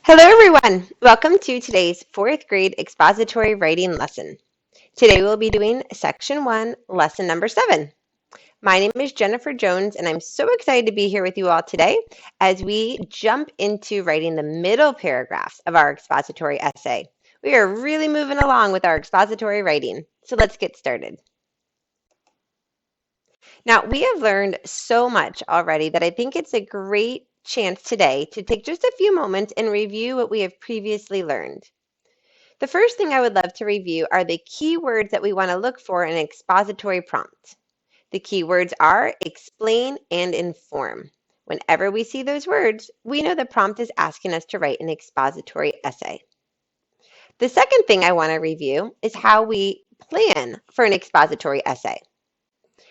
Hello everyone! Welcome to today's 4th grade expository writing lesson. Today we'll be doing section 1, lesson number 7. My name is Jennifer Jones and I'm so excited to be here with you all today as we jump into writing the middle paragraphs of our expository essay. We are really moving along with our expository writing, so let's get started. Now, we have learned so much already that I think it's a great chance today to take just a few moments and review what we have previously learned. The first thing I would love to review are the key words that we want to look for in an expository prompt. The key words are explain and inform. Whenever we see those words, we know the prompt is asking us to write an expository essay. The second thing I want to review is how we plan for an expository essay.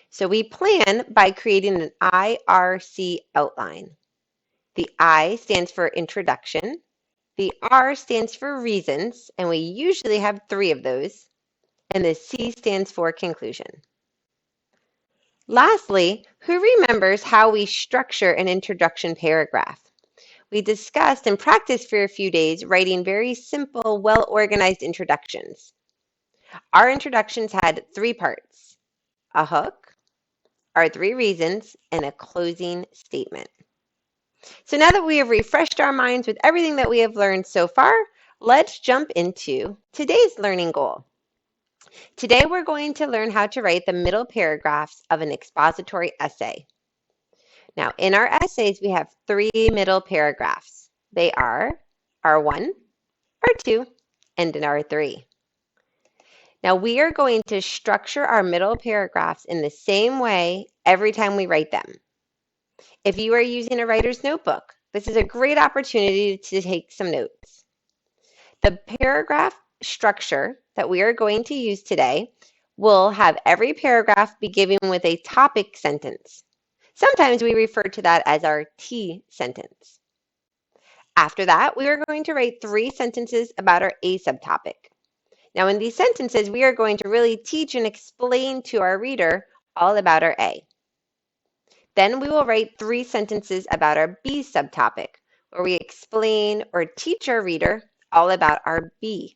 So we plan by creating an IRC outline. The I stands for introduction, the R stands for reasons, and we usually have 3 of those, and the C stands for conclusion. Lastly, who remembers how we structure an introduction paragraph? We discussed and practiced for a few days writing very simple, well-organized introductions. Our introductions had 3 parts: a hook, our 3 reasons, and a closing statement. So now that we have refreshed our minds with everything that we have learned so far, let's jump into today's learning goal. Today we're going to learn how to write the middle paragraphs of an expository essay. Now in our essays we have 3 middle paragraphs. They are R1, R2, and an R3. Now we are going to structure our middle paragraphs in the same way every time we write them. If you are using a writer's notebook, this is a great opportunity to take some notes. The paragraph structure that we are going to use today will have every paragraph be given with a topic sentence. Sometimes we refer to that as our T sentence. After that, we are going to write 3 sentences about our A subtopic. Now in these sentences, we are going to really teach and explain to our reader all about our A. Then we will write 3 sentences about our B subtopic, where we explain or teach our reader all about our B.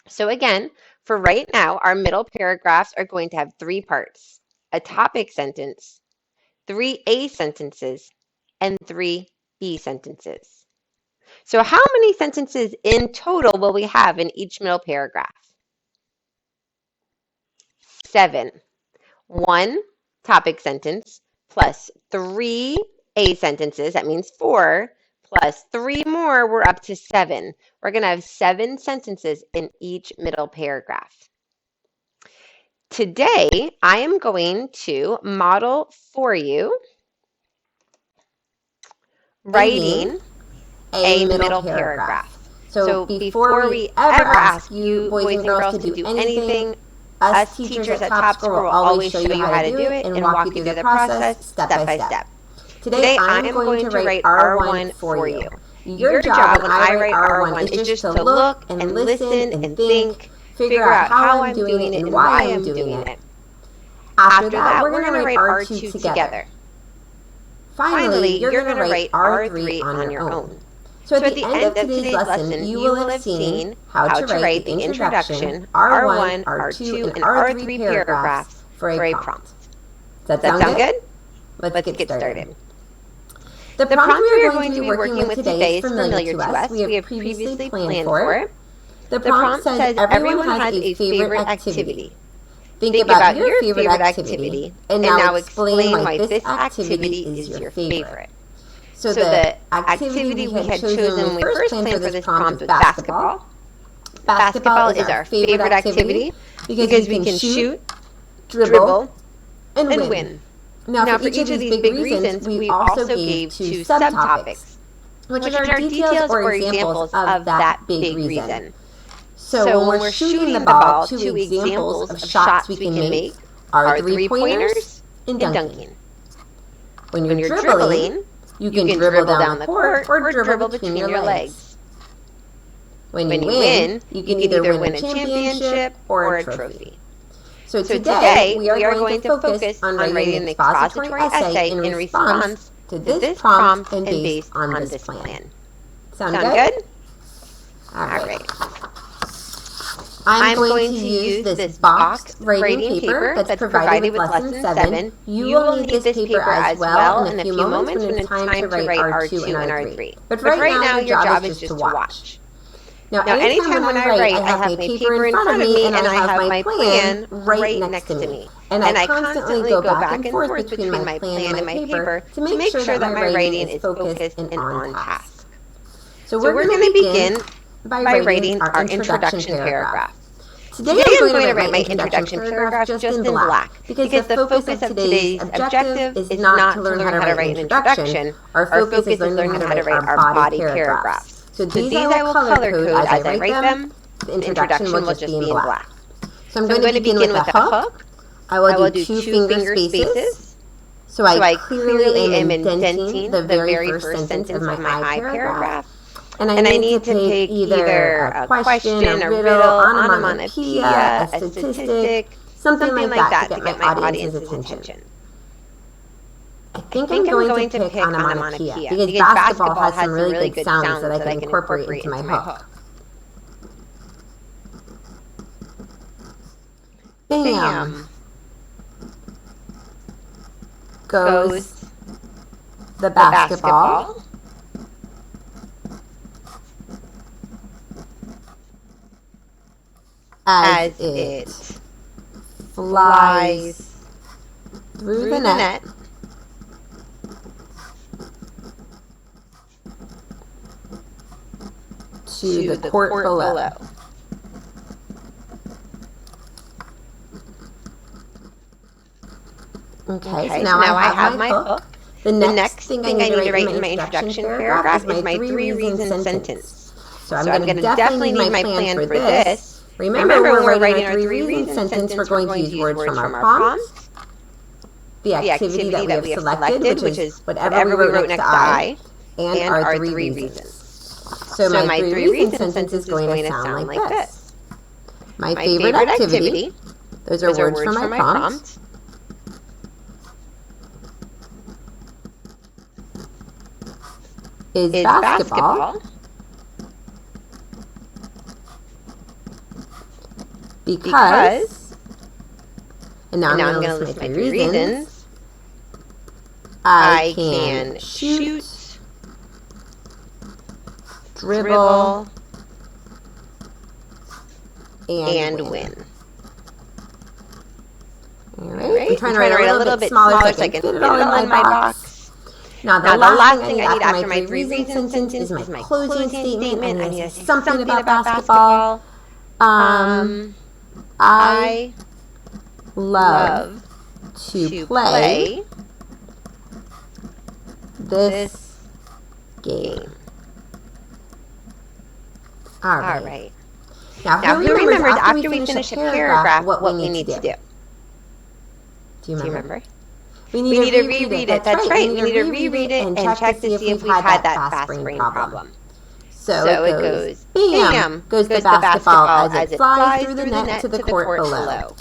So again, for right now, our middle paragraphs are going to have 3 parts: a topic sentence, 3 A sentences, and 3 B sentences. So how many sentences in total will we have in each middle paragraph? 7. 1 topic sentence plus 3 A sentences, that means 4, plus 3 more, we're up to 7. We're going to have 7 sentences in each middle paragraph. Today, I am going to model for you writing a middle paragraph. So before we ever ask you, boys and girls, to do anything, us teachers at Top Score will always show you how to do it and walk you through the process step by step. Today, I am going to write R1 for you. Your job when I write R1 is just to look and listen and think, figure out how I'm doing it and why I'm doing it. After that, we're going to write R2 together. Finally, you're going to write R3 on your own. So at the end of today's lesson, you will have seen how to write the introduction, R1, R2, and R3 paragraphs for a prompt. Does that sound good? Let's get started. The prompt we are going to be working with today is familiar to us. We have previously planned for it. The prompt says everyone has a favorite activity. Think about your favorite activity and now explain why this activity is your favorite. So the activity we had chosen when we first planned for this prompt was basketball. Basketball is our favorite activity because we can shoot, dribble, and win. Now for each of these big reasons, we also gave 2 subtopics, which are details or examples of that big reason. So when we're shooting the ball, 2 examples of shots we can make are 3-pointers and dunking. When you're dribbling, you can dribble down the court or dribble between your legs. When you win, you can either win a championship or a trophy. So today, we are going to focus on writing an expository essay in response to this prompt and based on this plan. Sound good? All right. I'm going to use this box writing paper that's provided with Lesson 7. You will need this paper as well in a few moments when it's time to write R2 and R3. But for right now, your job is just to watch. Now, anytime when I write, I have my paper in front of me and I have my plan right next to me. And I constantly go back and forth between my plan and my paper to make sure that my writing is focused and on task. So we're going to begin by writing our introduction paragraph. Today I'm going to write my introduction paragraph just in black because the focus of today's objective is not to learn how to write an introduction. Our focus is learning how to write our body paragraphs. So these I will color code as I write them. The introduction will just be in black. So I'm going to begin with a hook. I will do 2 finger spaces. So I clearly am indenting the very first sentence of my I paragraph. And I need to take either a question, a riddle, onomatopoeia, a statistic, something like that to get my audience's attention. I think I'm going to pick onomatopoeia because basketball has some really good sounds that I can incorporate into my hook. Bam! Goes the basketball. As it flies through the net to the court below. Okay, so now I have my hook. The next thing I need to write in my introduction paragraph is my 3 reasons sentence. So I'm going to definitely need my plan for this. Remember, when we're writing our 3 reasons sentence, we're going to use words from our prompt, the activity that we have selected, which is whatever we wrote next to I, and our 3 reasons. So my 3 reasons sentence is going to sound like this. My favorite activity, those are words from my prompt, is basketball. Because, and now I'm going to list my 3 reasons, I can shoot, dribble, and win. All right. I'm trying to write a little bit smaller so I can fit it all in my box. Now, the last thing I need after my 3 reasons sentence is my closing statement. I need to say something about basketball. I love to play this game. All right. Now, who remembers after we finish a paragraph what we need to do? Do you remember? We need to reread it. That's right. We need to reread it and check to see if we've had that fast brain problem. So it goes, bam, goes the basketball as it flies through the net to the court below.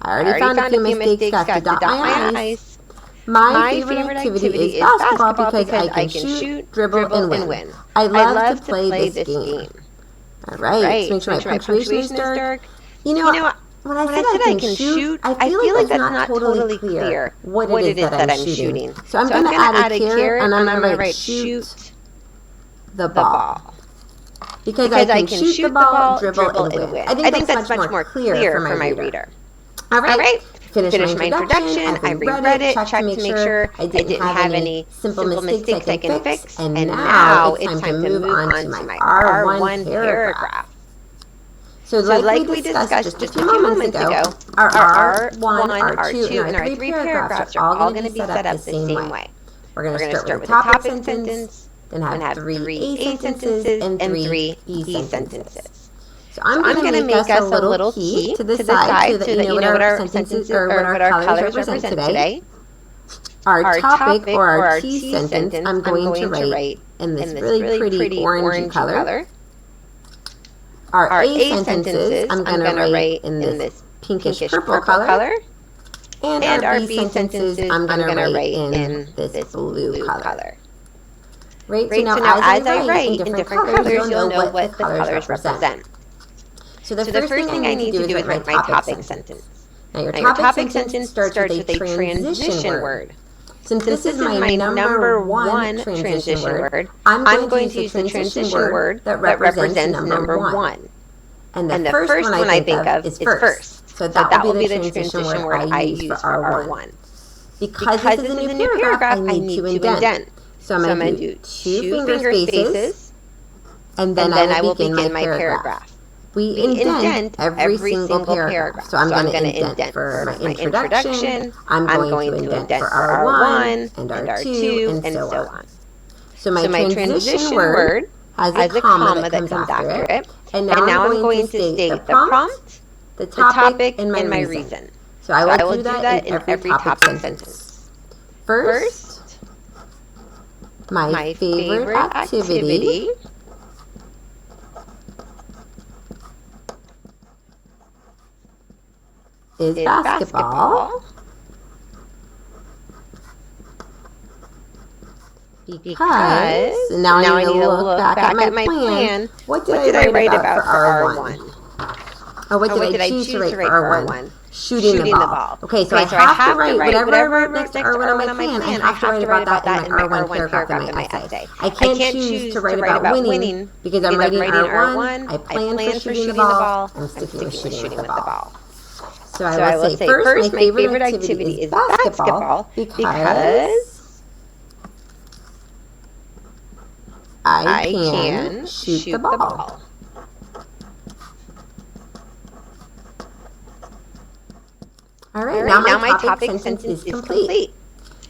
I already found a few mistakes, got to dot my I's. My favorite activity is basketball because I can shoot, dribble, and win. I love to play this game. All right, so make sure my punctuation is dark. You know, when I said I can shoot, I feel like that's not totally clear what it is that I'm shooting. So I'm going to add a caret, and I'm going to write shoot the ball. Because I can shoot the ball, dribble, and win. I think that's much more clear for my reader. All right. Finish my introduction. I reread it, checked to make sure I didn't have any simple mistakes I can fix. And now it's time to move on to my R1 paragraph. So like we discussed just a few moments ago, our R1, R2, and our 3 paragraphs are all going to be set up the same way. We're going to start with the topic sentence, then have 3 A sentences and 3 B sentences. So I'm going to make us a little key to the side so that you know what our sentences or what our colors represent today. Our topic or our T sentence I'm going to write in this really pretty orangey color. Our A sentences I'm going to write in this pinkish purple color. And our B sentences I'm going to write in this blue color. Right? So now as I write in different colors, you'll know what the colors represent. So the first thing I need to do is write my topic sentence. Now your topic sentence starts with a transition word. Since this is my number one transition word, I'm going to use the transition word that represents number one. And the first one I think of is first. So that will be the transition word I use for R1. Because this is a new paragraph, I need to indent. So I'm going to do two finger spaces, and then I will begin my paragraph. We indent every single paragraph. So I'm going to indent for my introduction, I'm going to indent for R1 and R2 and so on. So my transition word has a comma that comes after it. And now I'm going to state the prompt, the topic, and my reason. So I will do that in every topic sentence. First, my favorite activity is basketball. Because now I need to look back at my plan. What did I write about for R1? Oh, what did I choose to write for R1? Shooting the ball. Okay, so I have to write whatever I wrote next to R1 on my plan. I have to write about that in my R1 paragraph in my essay. I can't choose to write about winning because I'm writing R1. I plan for shooting the ball. I'm sticking with shooting with the ball. So I will say first, my favorite activity is basketball because I can shoot the ball. All right, now my topic sentence is complete.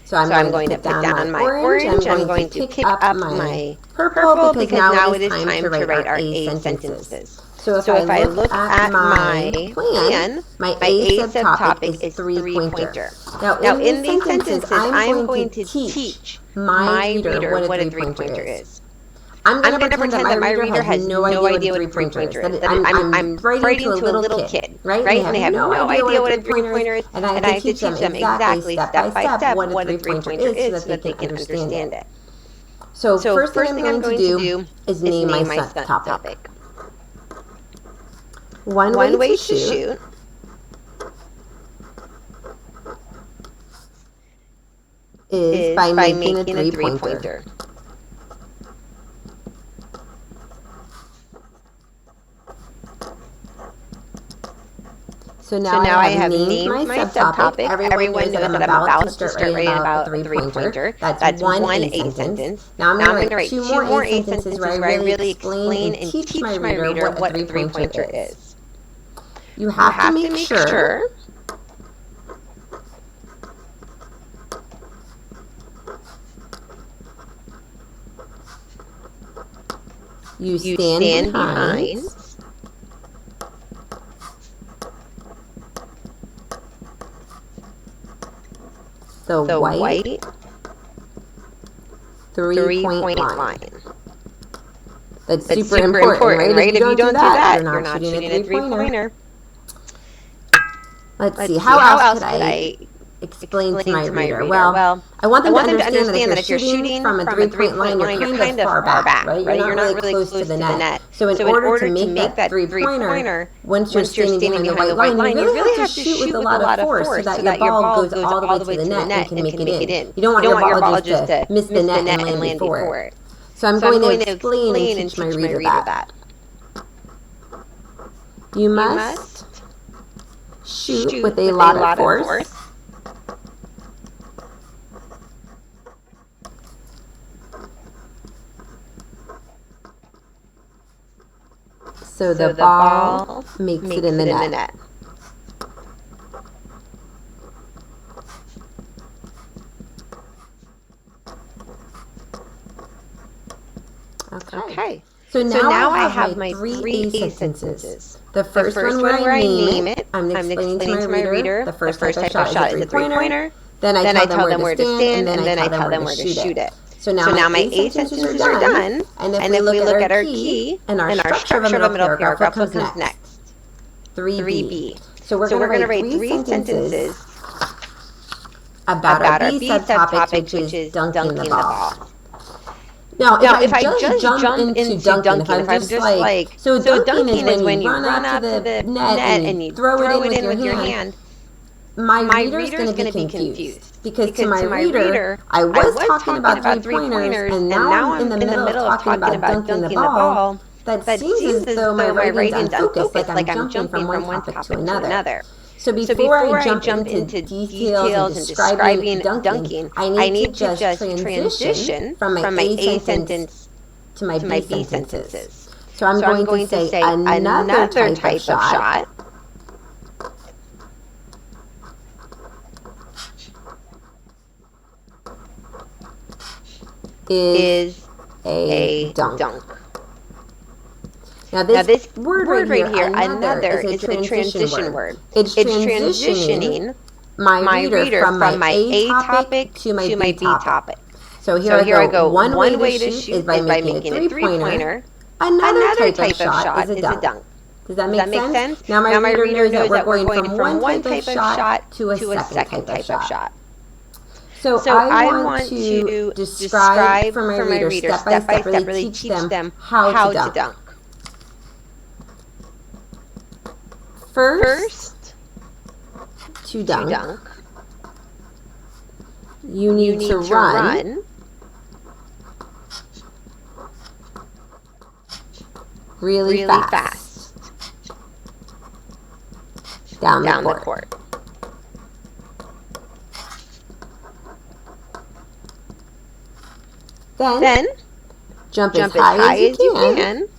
So I'm going to put down my orange. I'm going to pick up my purple because now it is time to write our A sentences. So if I look at my plan, my A subtopic is three-pointer. Now in these sentences, I'm going to teach my reader what a three-pointer is. I'm going to pretend that my reader has no idea what a three-pointer is. I'm writing to a little kid, right? And they have no idea what a three-pointer is, and I have to teach them exactly, step by step, what a three-pointer is so that they can understand it. So first thing I'm going to do is name my subtopic. One way to shoot is by making a three-pointer. So now I have named my subtopic. Everyone knows that I'm about to start writing about a three-pointer. That's one A sentence. Now I'm going to write two more A sentences where I really explain and teach my reader what a three-pointer is. You have to make sure you stand behind the white three-point line. That's super important, right? If you don't do that, you're not shooting a three-pointer. Let's see, how else could I explain to my reader? Well, I want them to understand that if you're shooting from a three-point line, you're kind of far back, right? You're not really close to the net. So in order to make that three-pointer, once you're standing behind the white line, you really have to shoot with a lot of force so that your ball goes all the way to the net and can make it in. You don't want your ball just to miss the net and land before it. So I'm going to explain and teach my reader that. You must shoot with a lot of force. So the ball makes it in the net. Okay. So now I have my three A sentences. The first one where I name it, I'm explaining to my reader the first type of shot is a three-pointer. Then I tell them where to stand, and then I tell them where to shoot it. So now my A sentences are done, and if we look at our key and our structure of a middle paragraph, what comes next? 3B. So we're going to write three sentences about our B subtopic, which is dunking the ball. Now, if I just jump into dunking, if I'm just like, so dunking is when you run up to the net and you throw it in with your hand, my reader is going to be confused. Because to my reader, I was talking about 3-pointers, and now I'm in the middle of talking about dunking the ball. That seems as though my writing's unfocused, like I'm jumping from one topic to another. So before I jump into details and describing dunking, I need to just transition from my A sentence to my B sentences. So I'm going to say another type of shot is a dunk. Now this word right here, another, is a transition word. It's transitioning my reader from my A topic to my B topic. So here I go. One way to shoot is by making a 3-pointer. Another type of shot is a dunk. Does that make sense? Now my reader knows that we're going from one type of shot to a second type of shot. So I want to describe for my reader step by step, really teach them how to dunk. First, to dunk, you need to run really fast down the court. Then jump as high as you can.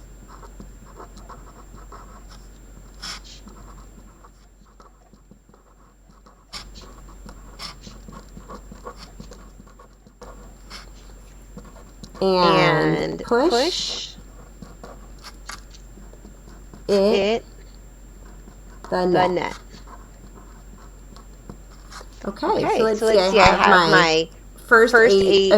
And push it the net. Okay, so let's see. I have my first B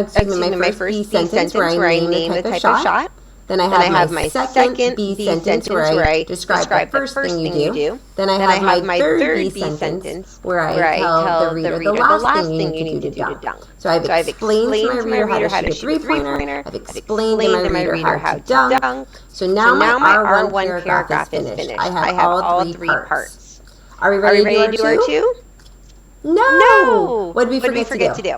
sentence where I name the type of shot. Then I have my second B sentence where I describe the first thing you do. Then I have my third B sentence where I tell the reader the last thing you need to do to dunk. So I've explained to my reader how to shoot a 3-pointer. I've explained to my reader how to dunk. So now my R1 paragraph is finished. I have all 3 parts. Are we ready to do R2? No! What did we forget to do?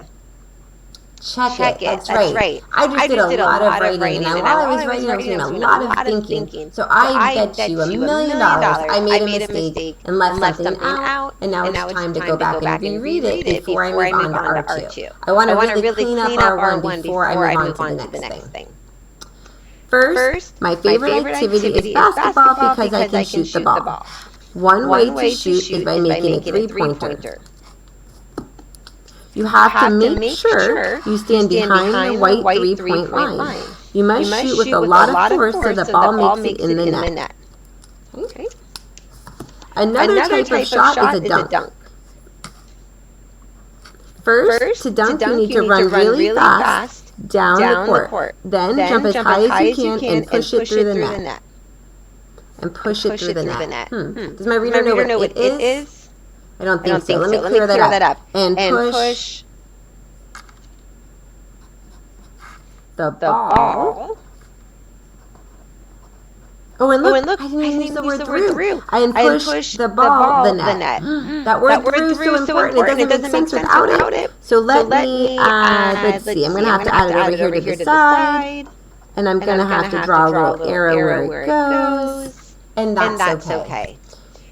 Check it. That's right. I just did a lot of writing, and while I was writing, I was doing a lot of thinking. So I bet you $1 million I made a mistake and left something out, and now it's time to go back and reread it before I move on to R2. I want to really clean up R1 before I move on to the next thing. First, my favorite activity is basketball because I can shoot the ball. One way to shoot is by making a 3-pointer. You have to make sure you stand behind the white 3-point line. You must shoot with a lot of force so the ball makes it in the net. Okay. Another type of shot is a dunk. First, to dunk, you need to run really fast down the court. Then jump as high as you can and push it through the net. And push it through the net. Does my reader know what it is? I don't think so. Let me clear that up. And push the ball. Oh, and look, I didn't use the word through. I push the ball the net. That word through is so important. It doesn't make sense without it. So let me add, let's see, I'm going to have to add it over here to the side. And I'm going to have to draw a little arrow where it goes. And that's okay.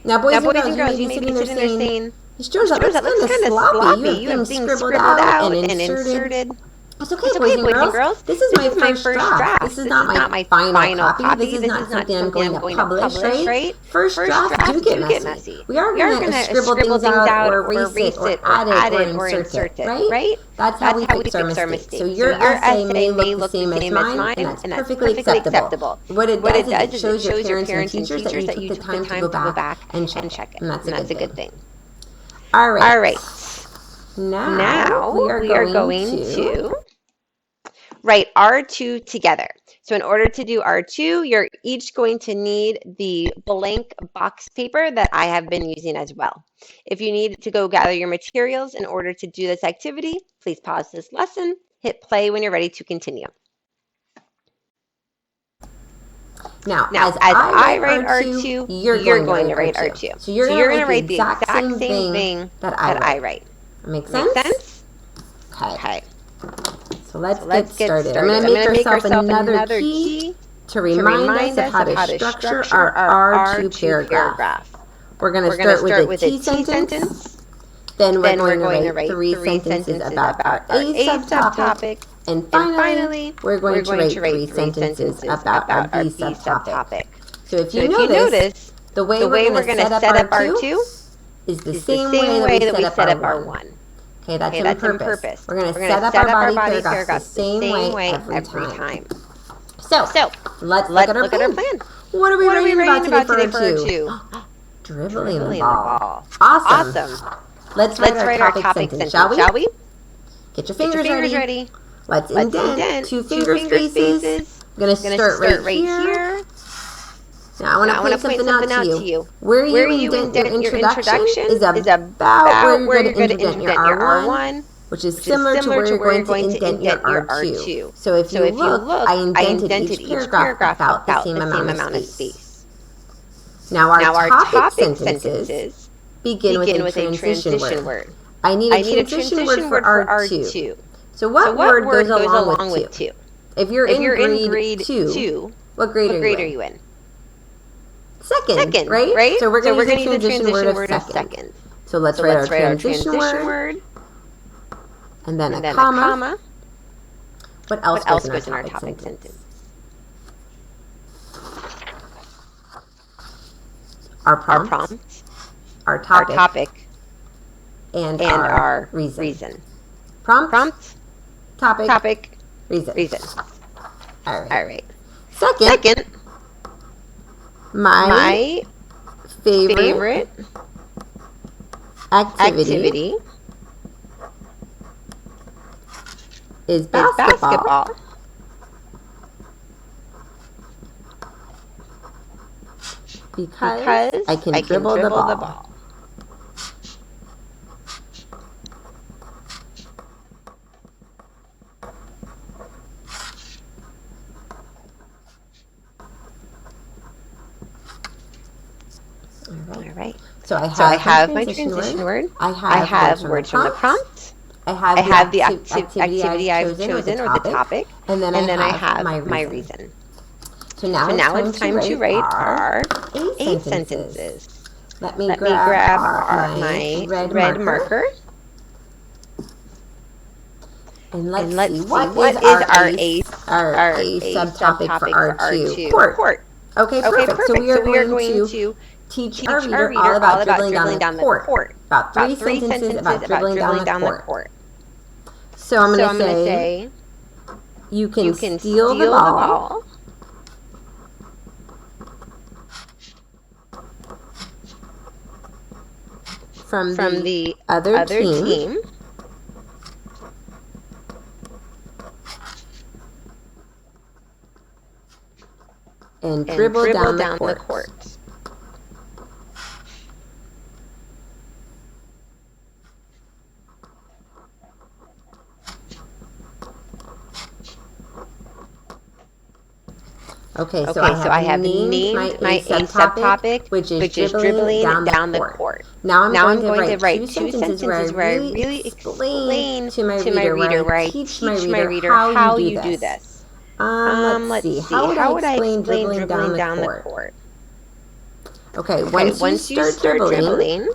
Now, boys and girls, you may be sitting there saying, George, that looks kind of sloppy. You have things scribbled out and inserted. It's okay, boys and girls. This is my first draft. This is not my final copy. This is not something I'm going to publish, right? First drafts do get messy. We are going to scribble things out or erase it or add it or insert it, right? That's how we fix our mistakes. So your essay may look the same as mine, and that's perfectly acceptable. What it does is it shows your parents and teachers that you took the time to go back and check it. And that's a good thing. All right. Now we are going to write R2 together. So in order to do R2, you're each going to need the blank box paper that I have been using as well. If you need to go gather your materials in order to do this activity, please pause this lesson, hit play when you're ready to continue. Now, as I write R2, you're going to write R2. So you're going to write the exact same thing that I write. Make sense? Okay. So let's get started. I'm going to make ourselves another key to remind us of how to structure our R2 paragraph. We're going to start with a T sentence. Then we're going to write 3 sentences about our A subtopic. And finally, we're going to write 3 sentences about our B subtopic. So if you notice, the way we're going to set up our 2 is the same way that we set up our 1. Okay, that's on purpose. We're going to set up our body paragraphs the same way every time. So let's look at our plan. What are we writing about today for our 2? Dribbling the ball. Awesome. Let's write our topic sentence, shall we? Get your fingers ready. Let's indent 2 finger spaces. I'm going to start right here. Now, I want to point something out to you. Where you indent your introduction is about where you're going to indent your R1, which is similar to where you're going to indent your R2. So if you look, I indented each paragraph about the same amount of space. Now, our topic sentences begin with a transition word. I need a transition word for R2. So what word goes along with 2? If you're in grade 2, what grade are you in? Second, right? So we're going to use the transition word of second. So let's write our transition word. And then a comma. What else goes in our topic sentence? Our prompt, our topic, and our reason. Prompt, topic, reason. All right. Second, my favorite activity is basketball. Because I can dribble the ball. All right. So I have my transition word. I have words from the prompt. I have the activity I've chosen or the topic. And then I have my reason. So now it's time to write our A sentences. Let me grab my red marker. And let's see what is our A subtopic for R2? Court. Okay, perfect. So we are going to teach our reader all about dribbling down the court. About 3 sentences about dribbling down the court. So I'm going to say, you can steal the ball. From the other team. And dribble down the court. Okay, so I have named my A subtopic, which is dribbling down the court. Now I'm going to write 2 sentences where I really explain to my reader, where I teach my reader how you do this. Let's see. How would I explain dribbling down the court? Okay, once you start dribbling,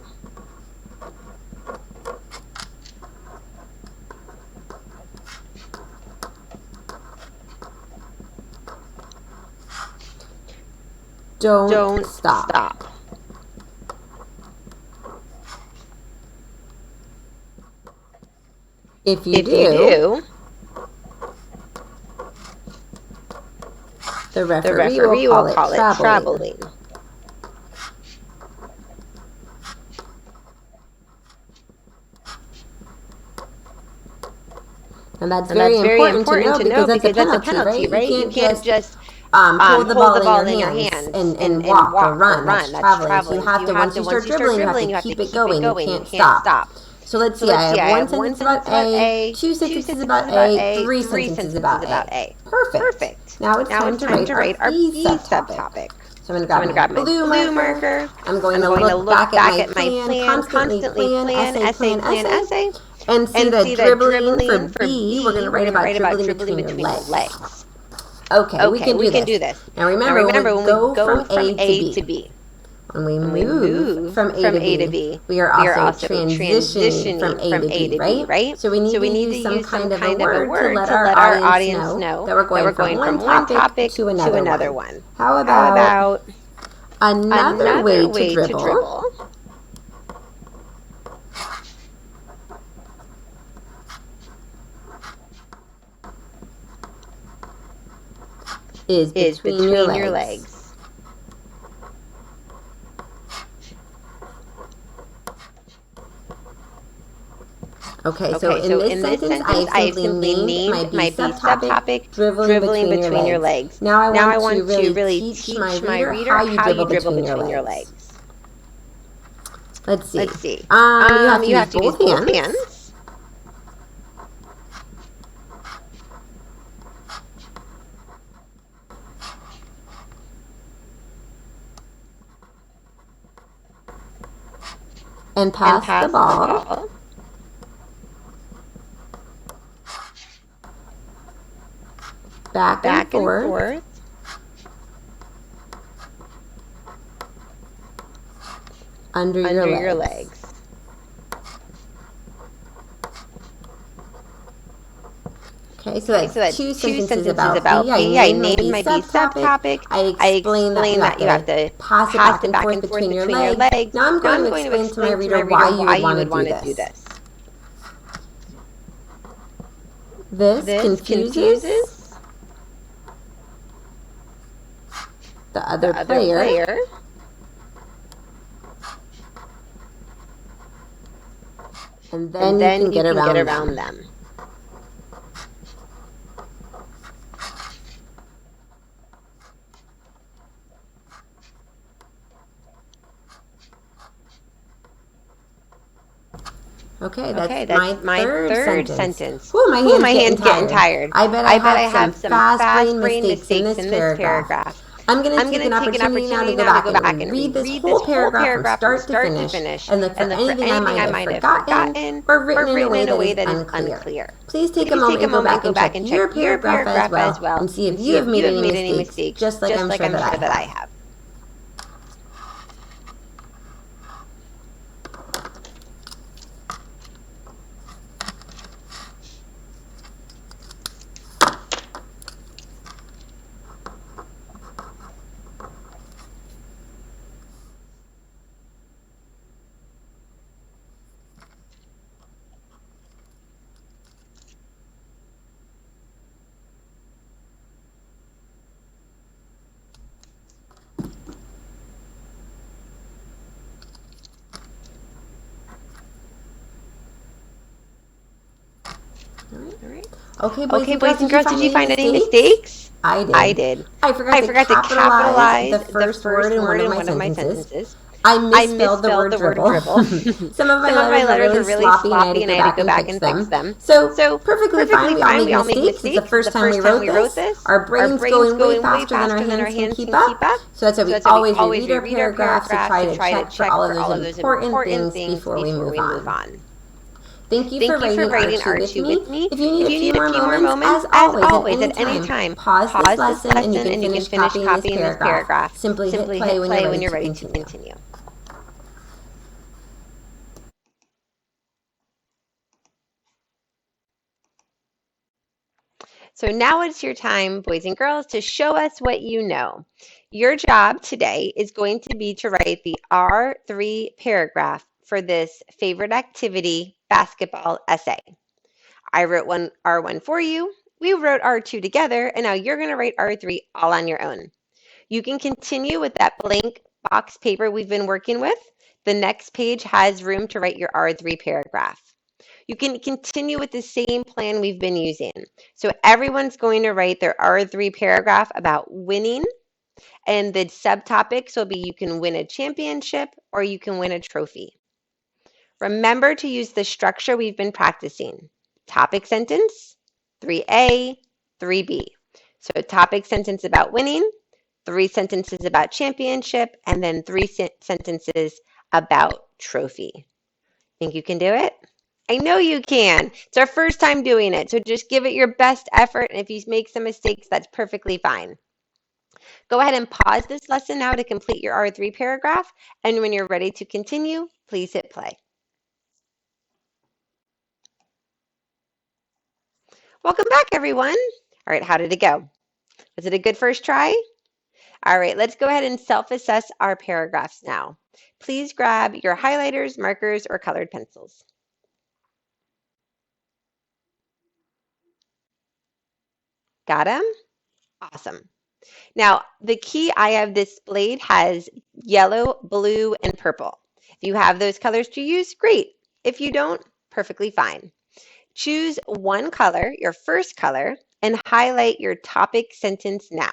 don't stop. If you do, the referee will call it traveling. And that's very important to know because that's a penalty, right? You can't just hold the ball in your hands and walk or run. That's traveling. So you have to, once you start dribbling, you have to keep it going. You can't stop. So let's see, I have one sentence about A, two sentences about A, three sentences about A. Perfect. Now it's time to write our B subtopic. So I'm going to grab my blue marker. I'm going to look back at my plan, constantly plan, essay, and see that dribbling for B, we're going to write about dribbling between your legs. Okay, we can do this. Now remember, when we go from A to B, when we move from A to B, we are also transitioning from A to B, right? So we need to use some kind of a word to let our audience know that we're going from one topic to another one. How about another way to dribble is between your legs. Okay, so in this sentence, I simply named my B subtopic dribbling between your legs. Now I want to really teach my reader how you dribble between your legs. Let's see. You have to use both hands. And pass the ball. Back and forth. Under your legs. Okay, so that's two sentences about B. I named my B subtopic. I explained that you have to pass it back and forth between your legs. Now I'm going to explain to my reader why you would want to do this. This confuses the other player. And then you can get around them. Okay, that's my third sentence. Ooh, my hand's getting tired. I bet I have some fast brain mistakes in this paragraph. I'm going to take an opportunity now to go back and read this whole paragraph from start to finish and look for anything I might have forgotten or written in a way that is unclear. Please take a moment and go back and check your paragraph as well and see if you have made any mistakes, just like I'm sure that I have. Okay, boys and girls, did you find any mistakes? I did. I forgot to capitalize the first word in one of my sentences. I misspelled the word dribble. Some of my letters were really sloppy and I had to go back and fix them. So perfectly fine, we all make mistakes. It's the first time we wrote this. Our brain's going way faster than our hands can keep up. So that's why we always reread our paragraphs to try to check for all of those important things before we move on. Thank you for writing R2 with me. If you need a few more moments, as always, at any time, pause this lesson and you can finish copying this paragraph. Simply hit play when you're ready to continue. So now it's your time, boys and girls, to show us what you know. Your job today is going to be to write the R3 paragraph for this favorite activity, basketball essay. I wrote R1 for you. We wrote R2 together, and now you're going to write R3 all on your own. You can continue with that blank box paper we've been working with. The next page has room to write your R3 paragraph. You can continue with the same plan we've been using. So everyone's going to write their R3 paragraph about winning, and the subtopics will be you can win a championship or you can win a trophy. Remember to use the structure we've been practicing. Topic sentence, 3A, 3B. So topic sentence about winning, 3 sentences about championship, and then 3 sentences about trophy. Think you can do it? I know you can. It's our first time doing it, so just give it your best effort, and if you make some mistakes, that's perfectly fine. Go ahead and pause this lesson now to complete your R3 paragraph, and when you're ready to continue, please hit play. Welcome back, everyone. All right, how did it go? Was it a good first try? All right, let's go ahead and self-assess our paragraphs now. Please grab your highlighters, markers, or colored pencils. Got them? Awesome. Now, the key I have displayed has yellow, blue, and purple. If you have those colors to use, great. If you don't, perfectly fine. Choose one color, your first color, and highlight your topic sentence now.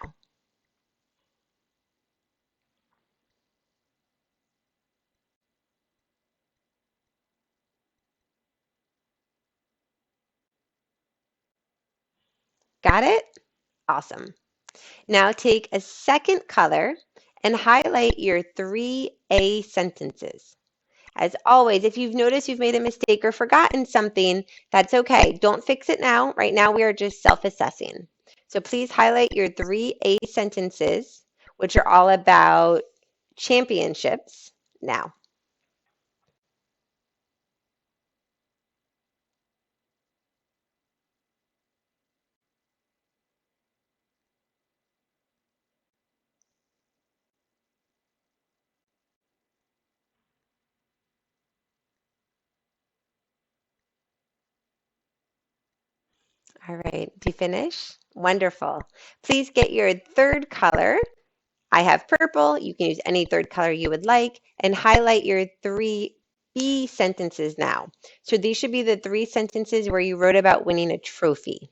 Got it? Awesome. Now take a second color and highlight your 3A sentences. As always, if you've noticed you've made a mistake or forgotten something, that's okay. Don't fix it now. Right now, we are just self-assessing. So please highlight your 3A sentences, which are all about championships now. All right, do you finish? Wonderful. Please get your third color. I have purple. You can use any third color you would like, and highlight your 3B sentences now. So these should be the 3 sentences where you wrote about winning a trophy.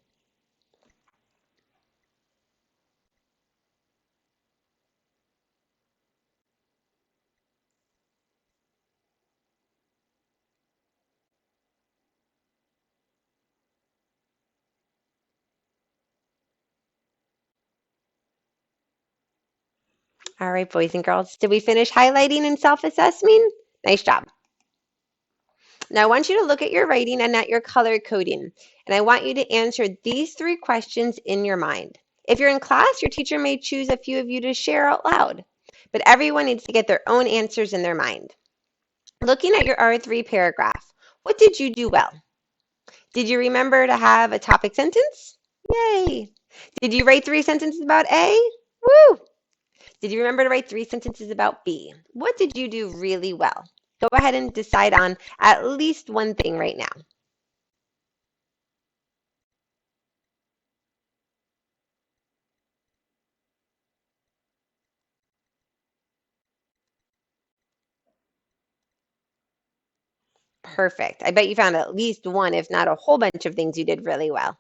All right, boys and girls, did we finish highlighting and self-assessing? Nice job. Now I want you to look at your writing and at your color coding, and I want you to answer these 3 questions in your mind. If you're in class, your teacher may choose a few of you to share out loud, but everyone needs to get their own answers in their mind. Looking at your R3 paragraph, what did you do well? Did you remember to have a topic sentence? Yay! Did you write 3 sentences about A? Woo! Did you remember to write 3 sentences about B? What did you do really well? Go ahead and decide on at least one thing right now. Perfect. I bet you found at least one, if not a whole bunch of things you did really well.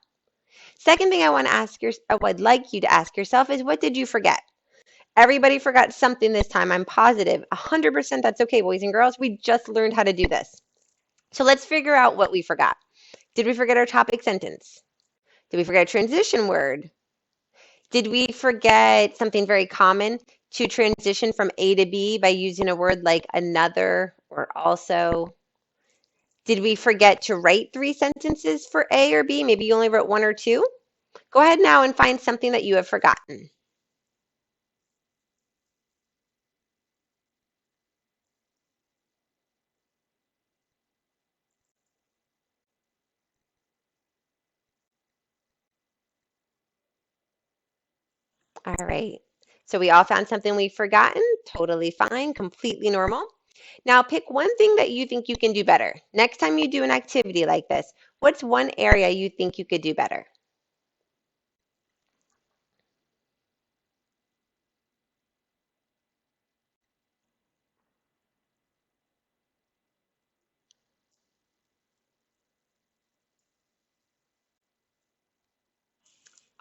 Second thing I would like you to ask yourself is, what did you forget? Everybody forgot something this time. I'm positive. 100% that's okay, boys and girls. We just learned how to do this. So let's figure out what we forgot. Did we forget our topic sentence? Did we forget a transition word? Did we forget something very common, to transition from A to B by using a word like another or also? Did we forget to write 3 sentences for A or B? Maybe you only wrote 1 or 2. Go ahead now and find something that you have forgotten. All right. So we all found something we've forgotten. Totally fine, completely normal. Now pick one thing that you think you can do better. Next time you do an activity like this, what's one area you think you could do better?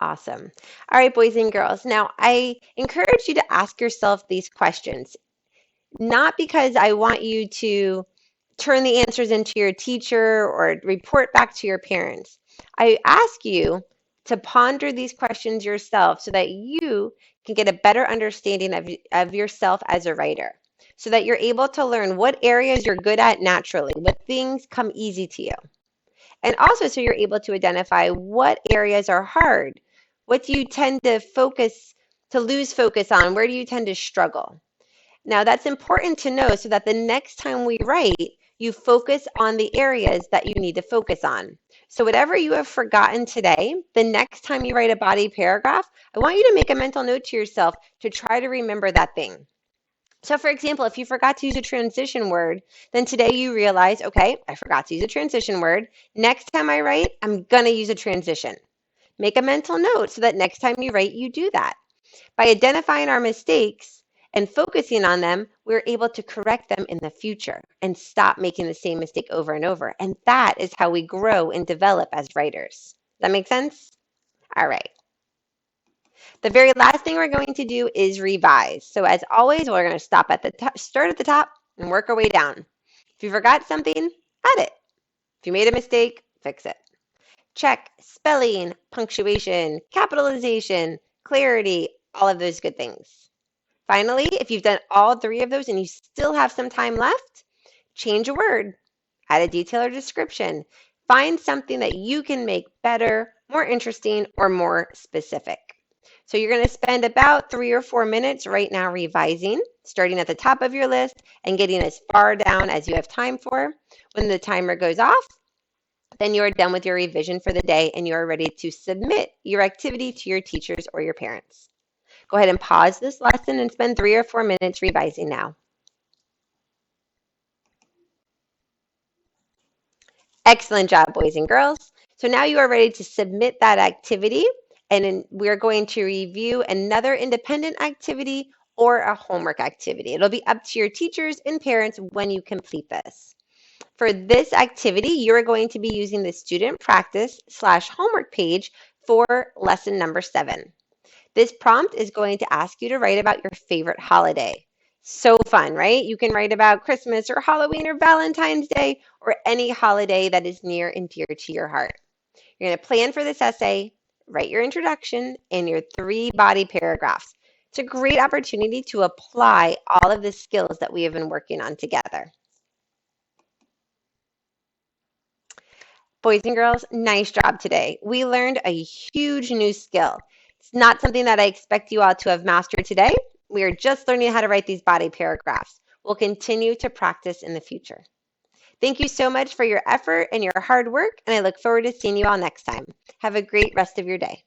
Awesome. All right, boys and girls. Now, I encourage you to ask yourself these questions, not because I want you to turn the answers into your teacher or report back to your parents. I ask you to ponder these questions yourself so that you can get a better understanding of yourself as a writer, so that you're able to learn what areas you're good at naturally, what things come easy to you. And also so you're able to identify what areas are hard. What do you tend to lose focus on? Where do you tend to struggle? Now that's important to know so that the next time we write, you focus on the areas that you need to focus on. So whatever you have forgotten today, the next time you write a body paragraph, I want you to make a mental note to yourself to try to remember that thing. So for example, if you forgot to use a transition word, then today you realize, okay, I forgot to use a transition word. Next time I write, I'm going to use a transition. Make a mental note so that next time you write, you do that. By identifying our mistakes and focusing on them, we're able to correct them in the future and stop making the same mistake over and over. And that is how we grow and develop as writers. Does that make sense? All right. The very last thing we're going to do is revise. So as always, we're going to stop at the top, start at the top and work our way down. If you forgot something, add it. If you made a mistake, fix it. Check spelling, punctuation, capitalization, clarity, all of those good things. Finally, if you've done all three of those and you still have some time left, change a word, add a detail or description. Find something that you can make better, more interesting, or more specific. So you're going to spend about 3 or 4 minutes right now revising, starting at the top of your list and getting as far down as you have time for. When the timer goes off, then you are done with your revision for the day and you are ready to submit your activity to your teachers or your parents. Go ahead and pause this lesson and spend 3 or 4 minutes revising now. Excellent job, boys and girls. So now you are ready to submit that activity, and we're going to review another independent activity or a homework activity. It'll be up to your teachers and parents when you complete this. For this activity, you're going to be using the student practice/homework page for lesson number 7. This prompt is going to ask you to write about your favorite holiday. So fun, right? You can write about Christmas or Halloween or Valentine's Day or any holiday that is near and dear to your heart. You're going to plan for this essay, write your introduction, and your 3 body paragraphs. It's a great opportunity to apply all of the skills that we have been working on together. Boys and girls, nice job today. We learned a huge new skill. It's not something that I expect you all to have mastered today. We are just learning how to write these body paragraphs. We'll continue to practice in the future. Thank you so much for your effort and your hard work, and I look forward to seeing you all next time. Have a great rest of your day.